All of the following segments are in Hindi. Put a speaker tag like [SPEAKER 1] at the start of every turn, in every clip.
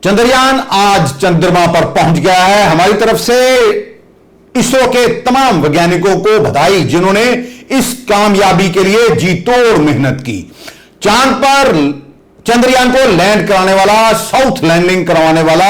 [SPEAKER 1] चंद्रयान आज चंद्रमा पर पहुंच गया है। हमारी तरफ से इसरो के तमाम वैज्ञानिकों को बधाई, जिन्होंने इस कामयाबी के लिए जी तोड़ मेहनत की। चांद पर चंद्रयान को लैंड कराने वाला, साउथ लैंडिंग करवाने वाला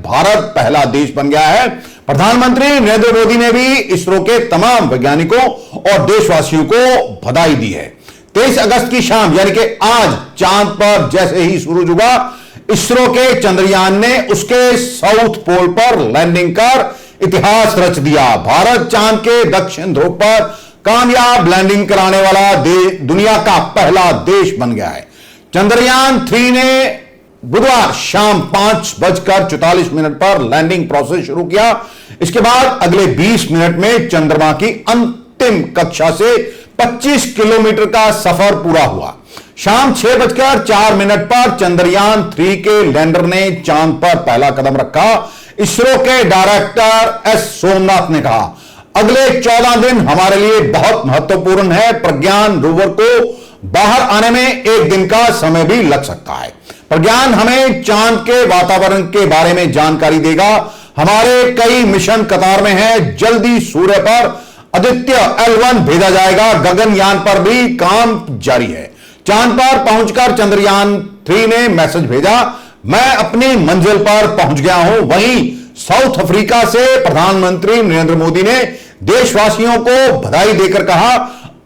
[SPEAKER 1] भारत पहला देश बन गया है। प्रधानमंत्री नरेंद्र मोदी ने भी इसरो के तमाम वैज्ञानिकों और देशवासियों को बधाई दी है। 23 अगस्त की शाम यानी कि आज चांद पर जैसे ही सूरज उगा, इसरो के चंद्रयान ने उसके साउथ पोल पर लैंडिंग कर इतिहास रच दिया। भारत चांद के दक्षिण ध्रुव पर कामयाब लैंडिंग कराने वाला दुनिया का पहला देश बन गया है। चंद्रयान 3 ने बुधवार शाम 5:44 पर लैंडिंग प्रोसेस शुरू किया। इसके बाद अगले 20 मिनट में चंद्रमा की अंतिम कक्षा से 25 किलोमीटर का सफर पूरा हुआ। शाम 6:04 पर चंद्रयान 3 के लैंडर ने चांद पर पहला कदम रखा। इसरो के डायरेक्टर एस सोमनाथ ने कहा, अगले 14 दिन हमारे लिए बहुत महत्वपूर्ण है। प्रज्ञान रोवर को बाहर आने में 1 दिन का समय भी लग सकता है। प्रज्ञान हमें चांद के वातावरण के बारे में जानकारी देगा। हमारे कई मिशन कतार में हैं। जल्दी सूर्य पर आदित्य L1 भेजा जाएगा। गगनयान पर भी काम जारी है। चांद पर पहुंचकर चंद्रयान 3 ने मैसेज भेजा, मैं अपनी मंजिल पर पहुंच गया हूं। वहीं साउथ अफ्रीका से प्रधानमंत्री नरेंद्र मोदी ने देशवासियों को बधाई देकर कहा,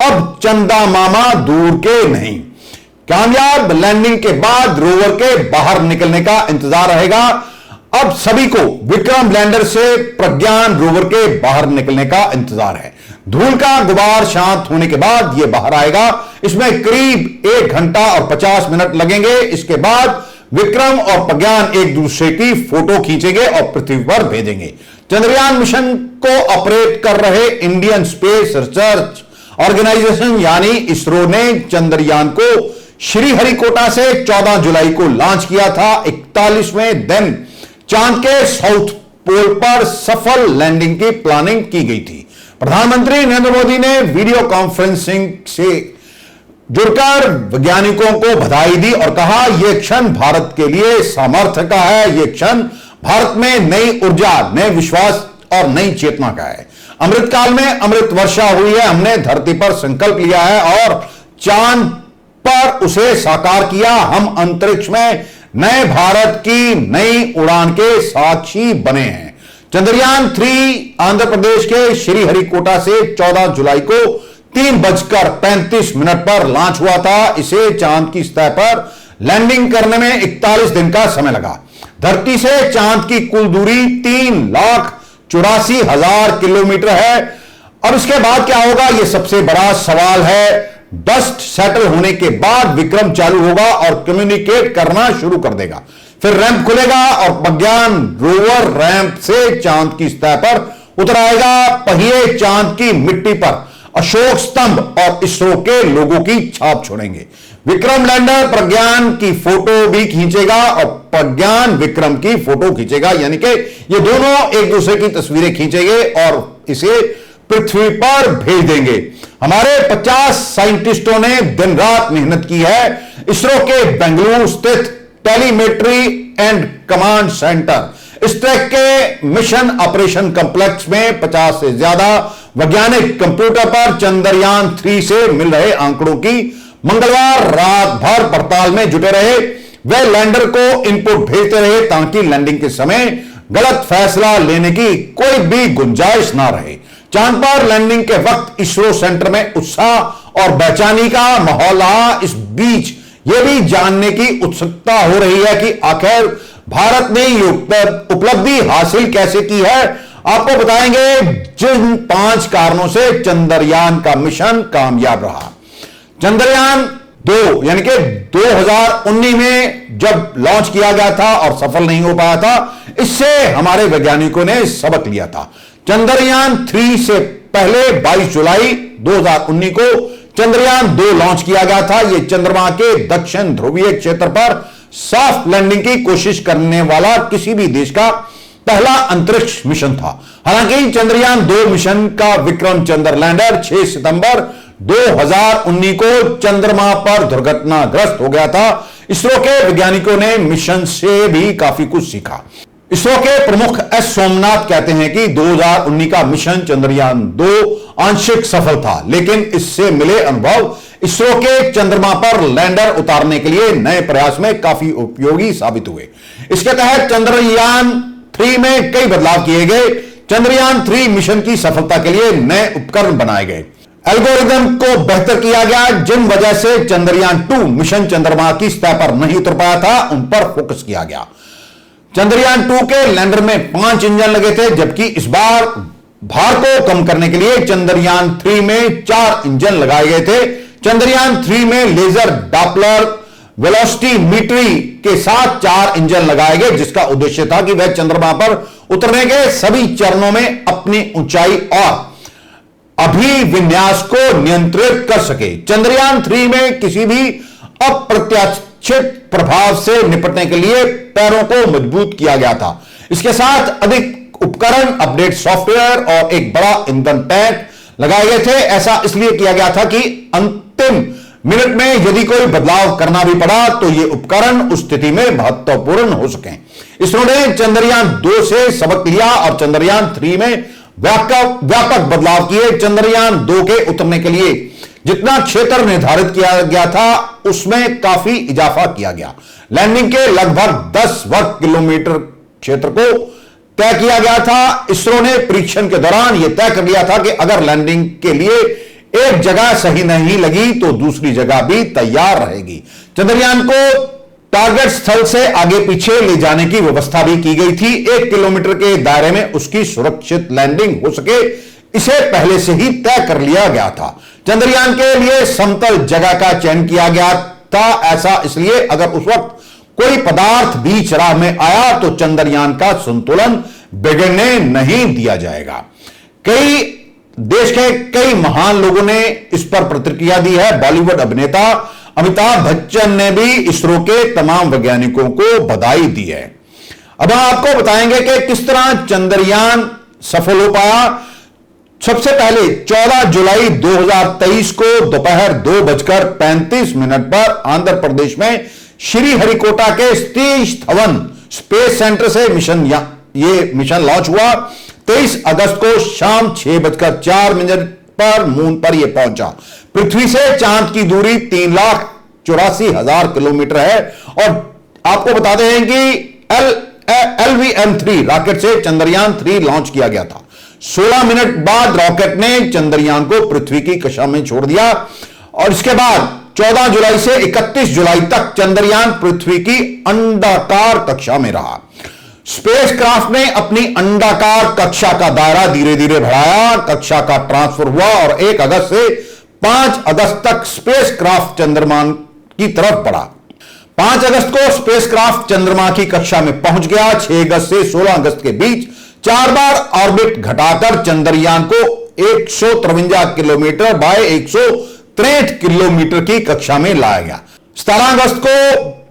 [SPEAKER 1] अब चंदा मामा दूर के नहीं। कामयाब लैंडिंग के बाद रोवर के बाहर निकलने का इंतजार रहेगा। अब सभी को विक्रम लैंडर से प्रज्ञान रोवर के बाहर निकलने का इंतजार है। धूल का गुबार शांत होने के बाद यह बाहर आएगा। इसमें करीब 1 घंटा और 50 मिनट लगेंगे। इसके बाद विक्रम और प्रज्ञान एक दूसरे की फोटो खींचेंगे और पृथ्वी पर भेजेंगे। चंद्रयान मिशन को ऑपरेट कर रहे इंडियन स्पेस रिसर्च ऑर्गेनाइजेशन यानी इसरो ने चंद्रयान को श्रीहरिकोटा से 14 जुलाई को लॉन्च किया था। 41वें दिन चांद के साउथ पोल पर सफल लैंडिंग की प्लानिंग की गई थी। प्रधानमंत्री नरेंद्र मोदी ने वीडियो कॉन्फ्रेंसिंग से जुड़कर वैज्ञानिकों को बधाई दी और कहा, यह क्षण भारत के लिए सामर्थ्य का है। यह क्षण भारत में नई ऊर्जा, नए विश्वास और नई चेतना का है। अमृतकाल में अमृत वर्षा हुई है। हमने धरती पर संकल्प लिया है और चांद पर उसे साकार किया। हम अंतरिक्ष में नए भारत की नई उड़ान के साक्षी बने हैं। चंद्रयान 3 आंध्र प्रदेश के श्रीहरिकोटा से 14 जुलाई को 3:35 पर लॉन्च हुआ था। इसे चांद की सतह पर लैंडिंग करने में 41 दिन का समय लगा। धरती से चांद की कुल दूरी 3,84,000 किलोमीटर है। और इसके बाद क्या होगा, यह सबसे बड़ा सवाल है। डस्ट सेटल होने के बाद विक्रम चालू होगा और कम्युनिकेट करना शुरू कर देगा। फिर रैंप खुलेगा और प्रज्ञान रोवर रैंप से चांद की सतह पर उतर आएगा। पहिए चांद की मिट्टी पर अशोक स्तंभ और इसरो के लोगों की छाप छोड़ेंगे। विक्रम लैंडर प्रज्ञान की फोटो भी खींचेगा और प्रज्ञान विक्रम की फोटो खींचेगा, यानी कि ये दोनों एक दूसरे की तस्वीरें खींचेंगे और इसे पृथ्वी पर भेज देंगे। हमारे 50 साइंटिस्टों ने दिन रात मेहनत की है। इसरो के बेंगलुरु स्थित टेलीमेट्री एंड कमांड सेंटर इस ट्रैक के मिशन ऑपरेशन कॉम्प्लेक्स में 50 से ज्यादा वैज्ञानिक कंप्यूटर पर चंद्रयान 3 से मिल रहे आंकड़ों की मंगलवार रात भर पड़ताल में जुटे रहे। वे लैंडर को इनपुट भेजते रहे ताकि लैंडिंग के समय गलत फैसला लेने की कोई भी गुंजाइश ना रहे। चांद पर लैंडिंग के वक्त इसरो सेंटर में उत्साह और बेचैनी का माहौल रहा। इस बीच यह भी जानने की उत्सुकता हो रही है कि आखिर भारत ने यह उपलब्धि हासिल कैसे की है। आपको बताएंगे जिन 5 कारणों से चंद्रयान का मिशन कामयाब रहा। चंद्रयान 2 यानी कि 2019 में जब लॉन्च किया गया था और सफल नहीं हो पाया था, इससे हमारे वैज्ञानिकों ने सबक लिया था। चंद्रयान 3 से पहले 22 जुलाई 2019 को चंद्रयान 2 लॉन्च किया गया था। यह चंद्रमा के दक्षिण ध्रुवीय क्षेत्र पर सॉफ्ट लैंडिंग की कोशिश करने वाला किसी भी देश का पहला अंतरिक्ष मिशन था। हालांकि चंद्रयान 2 मिशन का विक्रम चंद्र लैंडर 6 सितंबर 2019 को चंद्रमा पर दुर्घटनाग्रस्त हो गया था। इसरो के वैज्ञानिकों ने मिशन से भी काफी कुछ सीखा। इसरो के प्रमुख एस सोमनाथ कहते हैं कि 2019 का मिशन चंद्रयान 2 आंशिक सफल था, लेकिन इससे मिले अनुभव इसरो के चंद्रमा पर लैंडर उतारने के लिए नए प्रयास में काफी उपयोगी साबित हुए। इसके तहत चंद्रयान 3 में कई बदलाव किए गए। चंद्रयान 3 मिशन की सफलता के लिए नए उपकरण बनाए गए, एल्गोरिदम को बेहतर किया गया, जिन वजह से चंद्रयान 2 मिशन चंद्रमा की सतह पर नहीं उतर पाया था, उन पर फोकस किया गया। चंद्रयान 2 के लैंडर में 5 इंजन लगे थे, जबकि इस बार भार को कम करने के लिए चंद्रयान 3 में 4 इंजन लगाए गए थे। चंद्रयान 3 में लेजर डॉपलर वेलोसिटीमीट्री के साथ 4 इंजन लगाए गए, जिसका उद्देश्य था कि वह चंद्रमा पर उतरने के सभी चरणों में अपनी ऊंचाई और अभिविन्यास को नियंत्रित कर सके। चंद्रयान 3 में किसी भी अप्रत्याशित प्रभाव से निपटने के लिए पैरों को मजबूत किया गया था। इसके साथ अधिक उपकरण, अपडेट सॉफ्टवेयर और एक बड़ा ईंधन टैंक लगाए गए थे। ऐसा इसलिए किया गया था कि अंतिम मिनट में यदि कोई बदलाव करना भी पड़ा तो ये उपकरण उस स्थिति में महत्वपूर्ण हो सकें। इसरो ने चंद्रयान 2 से सबक लिया और चंद्रयान 3 में व्यापक बदलाव किए। चंद्रयान 2 के उतरने के लिए जितना क्षेत्र निर्धारित किया गया था, उसमें काफी इजाफा किया गया। लैंडिंग के लगभग 10 वर्ग किलोमीटर क्षेत्र को तय किया गया था। इसरो ने परीक्षण के दौरान यह तय कर लिया था कि अगर लैंडिंग के लिए एक जगह सही नहीं लगी तो दूसरी जगह भी तैयार रहेगी। चंद्रयान को टारगेट स्थल से आगे पीछे ले जाने की व्यवस्था भी की गई थी। 1 किलोमीटर के दायरे में उसकी सुरक्षित लैंडिंग हो सके, इसे पहले से ही तय कर लिया गया था। चंद्रयान के लिए समतल जगह का चयन किया गया था। ऐसा इसलिए अगर उस वक्त कोई पदार्थ बीच राह में आया तो चंद्रयान का संतुलन बिगड़ने नहीं दिया जाएगा। देश के कई महान लोगों ने इस पर प्रतिक्रिया दी है। बॉलीवुड अभिनेता अमिताभ बच्चन ने भी इसरो के तमाम वैज्ञानिकों को बधाई दी है। अब हम आपको बताएंगे कि किस तरह चंद्रयान सफल हो पाया। सबसे पहले 14 जुलाई 2023 को दोपहर 2:35 पर आंध्र प्रदेश में श्रीहरिकोटा के सतीश धवन स्पेस सेंटर से मिशन लॉन्च हुआ। 23 अगस्त को शाम 6:04 पर मून पर यह पहुंचा। पृथ्वी से चांद की दूरी 3,84,000 किलोमीटर है। और आपको बताते हैं कि LVM-3 रॉकेट से चंद्रयान 3 लॉन्च किया गया था। 16 मिनट बाद रॉकेट ने चंद्रयान को पृथ्वी की कक्षा में छोड़ दिया और इसके बाद 14 जुलाई से 31 जुलाई तक चंद्रयान पृथ्वी की अंडाकार कक्षा में रहा। स्पेसक्राफ्ट ने अपनी अंडाकार कक्षा का दायरा धीरे धीरे बढ़ाया। कक्षा का ट्रांसफर हुआ और 1 अगस्त से 5 अगस्त तक स्पेसक्राफ्ट चंद्रमा की तरफ बढ़ा। 5 अगस्त को स्पेसक्राफ्ट चंद्रमा की कक्षा में पहुंच गया। 6 अगस्त से 16 अगस्त के बीच 4 बार ऑर्बिट घटाकर चंद्रयान को 153 किलोमीटर बाय 163 किलोमीटर की कक्षा में लाया गया। 17 अगस्त को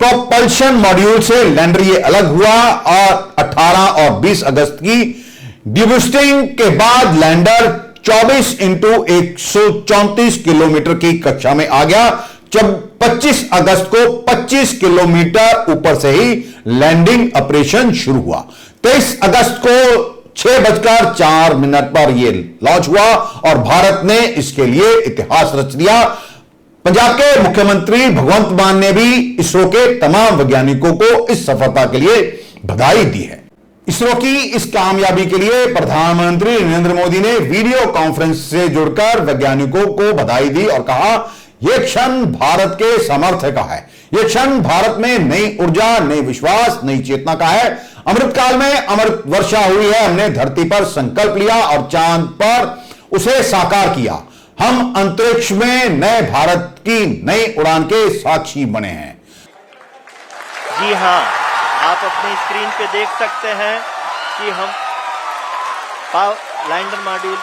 [SPEAKER 1] प्रोपल्शन मॉड्यूल से लैंडर ये अलग हुआ और 18 और 20 अगस्त की डिबूस्टिंग के बाद लैंडर 24 × 134 किलोमीटर की कक्षा में आ गया। जब 25 अगस्त को 25 किलोमीटर ऊपर से ही लैंडिंग ऑपरेशन शुरू हुआ। 23 अगस्त को 6:04 पर यह लॉन्च हुआ और भारत ने इसके लिए इतिहास रच दिया। पंजाब के मुख्यमंत्री भगवंत मान ने भी इसरो के तमाम वैज्ञानिकों को इस सफलता के लिए बधाई दी है। इसरो की इस कामयाबी के लिए प्रधानमंत्री नरेंद्र मोदी ने वीडियो कॉन्फ्रेंस से जुड़कर वैज्ञानिकों को बधाई दी और कहा, यह क्षण भारत के सामर्थ्य का है। यह क्षण भारत में नई ऊर्जा, नई विश्वास, नई चेतना का है। अमृत काल में अमृत वर्षा हुई है। हमने धरती पर संकल्प लिया और चांद पर उसे साकार किया। हम अंतरिक्ष में नए भारत की नई उड़ान के साक्षी बने हैं।
[SPEAKER 2] जी हां, आप अपनी स्क्रीन पे देख सकते हैं कि हम lander module.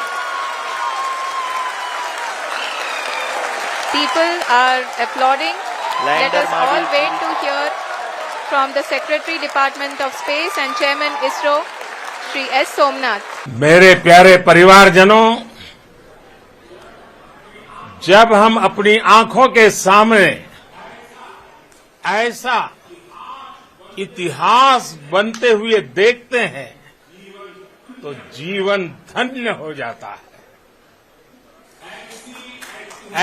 [SPEAKER 3] People are applauding. Let us all wait to hear from the Secretary Department of Space and Chairman ISRO, Shri S. Somnath.
[SPEAKER 4] मेरे प्यारे परिवारजनों, जब हम अपनी आंखों के सामने ऐसा इतिहास बनते हुए देखते हैं तो जीवन धन्य हो जाता है।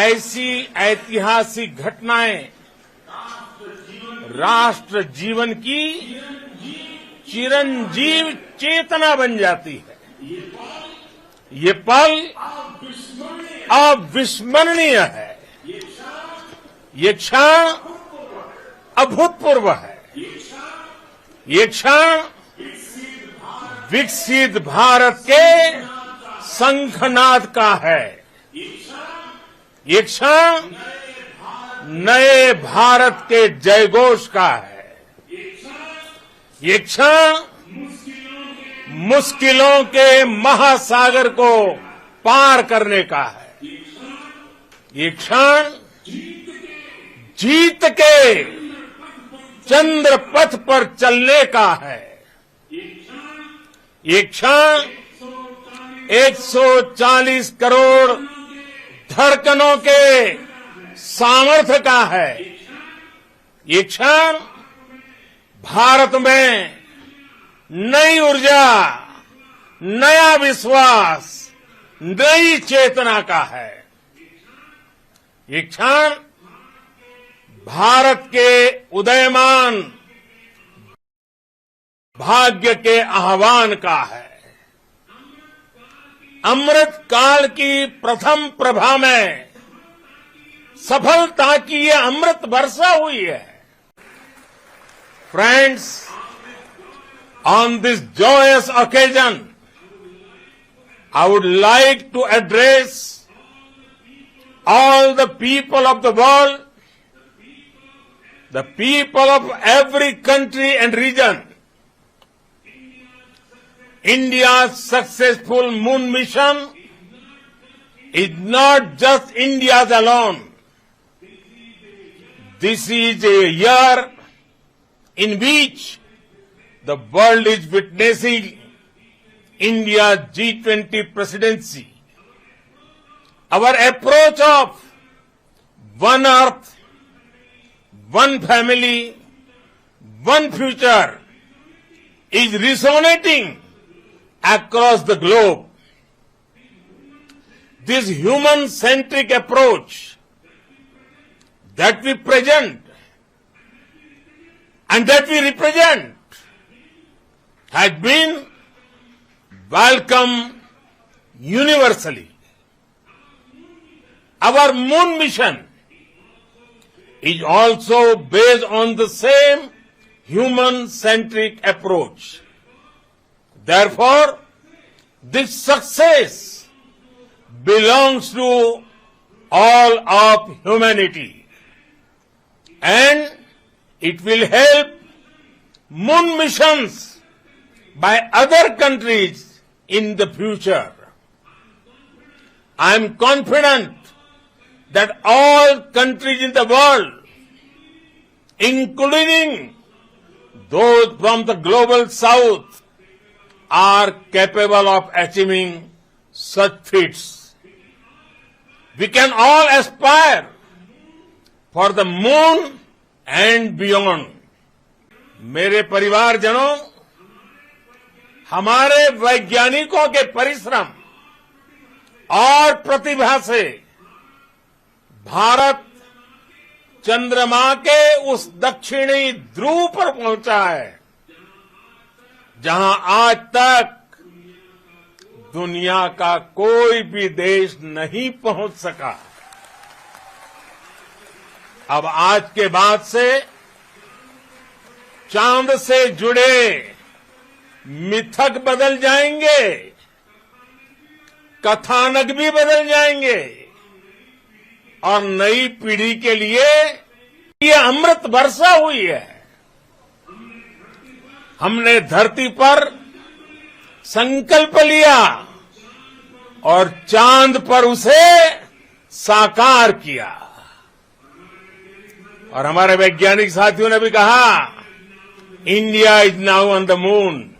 [SPEAKER 4] ऐसी ऐतिहासिक घटनाएं राष्ट्र जीवन की चिरंजीव चेतना बन जाती है। ये पल अविस्मरणीय है। ये क्षण अभूतपूर्व है। ये क्षण विकसित भारत के शंखनाद का है। ये क्षण नए भारत के जयघोष का है। ये क्षण मुश्किलों के महासागर को पार करने का है। ये क्षण जीत के चंद्र पथ पर चलने का है। ये क्षण 140 करोड़ धड़कनों के सामर्थ्य का है। ये क्षण भारत में नई ऊर्जा, नया विश्वास, नई चेतना का है। ये क्षण भारत के उदयमान भाग्य के आह्वान का है। अमृत काल की प्रथम प्रभा में सफलता की ये अमृत वर्षा हुई है। Friends, on this joyous occasion, I would like to address all the people of the world, the people of every country and region. India's successful moon mission is not just India's alone. This is a year in which the world is witnessing India's G20 presidency. Our approach of one earth, one family, one future is resonating across the globe. This human-centric approach that we present and that we represent has been welcomed universally. Our moon mission is also based on the same human-centric approach. Therefore, this success belongs to all of humanity, and it will help moon missions by other countries in the future. I am confident that all countries in the world, including those from the global south, are capable of achieving such feats. We can all aspire for the moon and beyond. मेरे परिवारजनों, हमारे वैज्ञानिकों के परिश्रम और प्रतिभा से भारत चंद्रमा के उस दक्षिणी ध्रुव पर पहुंचा है जहां आज तक दुनिया का कोई भी देश नहीं पहुंच सका। अब आज के बाद से चांद से जुड़े मिथक बदल जाएंगे, कथानक भी बदल जाएंगे और नई पीढ़ी के लिए ये अमृत वर्षा हुई है। हमने धरती पर संकल्प लिया और चांद पर उसे साकार किया। और हमारे वैज्ञानिक साथियों ने भी कहा, India is now on the moon.